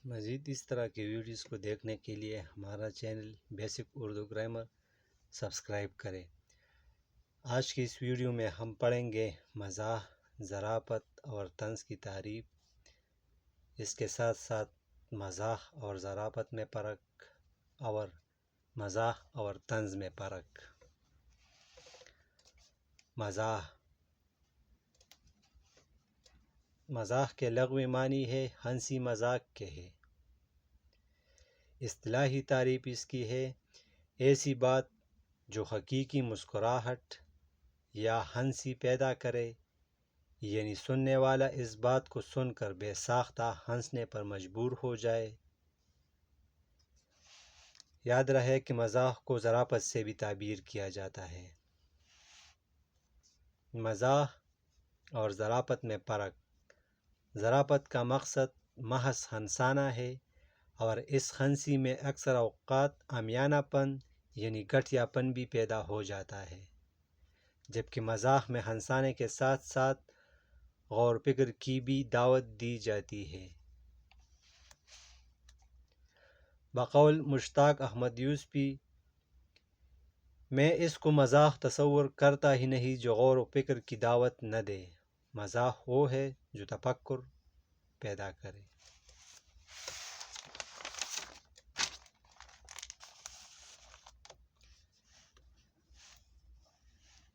مزید اس طرح کے ویڈیوز کو دیکھنے کے لیے ہمارا channel basic Urdu grammar subscribe کریں۔ آج کی اس ویڈیو میں ہم پڑھیں گے مزاح، ظرافت اور طنز کی تعریف، اس کے ساتھ ساتھ مزاح اور ظرافت میں فرق اور مزاح اور طنز میں فرق۔ مزاح کے لغوی معنی ہے ہنسی مذاق کے ہے۔ اصطلاحی تعریف اس کی ہے ایسی بات جو حقیقی مسکراہٹ یا ہنسی پیدا کرے، یعنی سننے والا اس بات کو سن کر بے ساختہ ہنسنے پر مجبور ہو جائے۔ یاد رہے کہ مزاح کو ظرافت سے بھی تعبیر کیا جاتا ہے۔ مزاح اور ظرافت میں فرق۔ ظرافت کا مقصد محض ہنسانا ہے اور اس ہنسی میں اکثر اوقات عامیانہ پن یعنی گھٹیا پن بھی پیدا ہو جاتا ہے، جبکہ مزاح میں ہنسانے کے ساتھ ساتھ غور و فکر کی بھی دعوت دی جاتی ہے۔ بقول مشتاق احمد یوسفی، میں اس کو مزاح تصور کرتا ہی نہیں جو غور و فکر کی دعوت نہ دے۔ مزاح وہ ہے جو تفکر پیدا کرے۔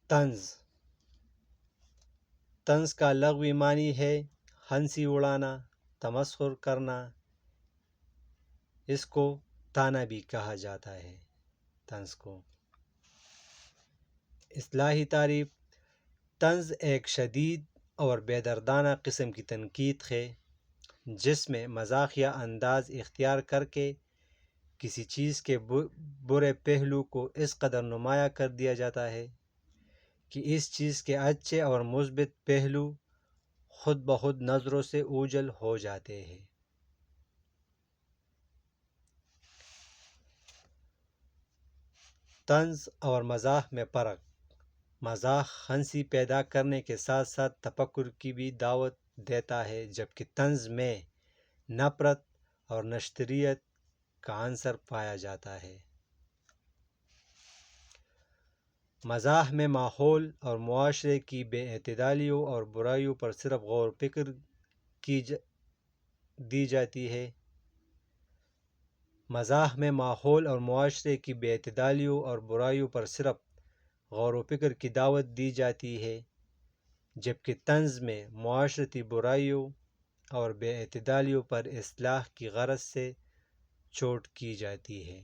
طنز۔ طنز کا لغوی معنی ہے ہنسی اڑانا، تمسخر کرنا۔ اس کو طعنہ بھی کہا جاتا ہے۔ طنز کو اصطلاحی تعریف: طنز ایک شدید اور بے دردانہ قسم کی تنقید ہے جس میں مزاحیہ انداز اختیار کر کے کسی چیز کے برے پہلو کو اس قدر نمایاں کر دیا جاتا ہے کہ اس چیز کے اچھے اور مثبت پہلو خود بخود نظروں سے اوجھل ہو جاتے ہیں۔ طنز اور مزاح میں فرق۔ مزاح ہنسی پیدا کرنے کے ساتھ ساتھ تفکر کی بھی دعوت دیتا ہے، جبکہ طنز میں نفرت اور نشتریت کا عنصر پایا جاتا ہے۔ مزاح میں ماحول اور معاشرے کی بے اعتدالیوں اور برائیوں پر صرف غور و فکر دی جاتی ہے۔ مزاح میں ماحول اور معاشرے کی بے اعتدالیوں اور برائیوں پر صرف غور و فکر کی دعوت دی جاتی ہے، جبکہ طنز میں معاشرتی برائیوں اور بے اعتدالیوں پر اصلاح کی غرض سے چوٹ کی جاتی ہے۔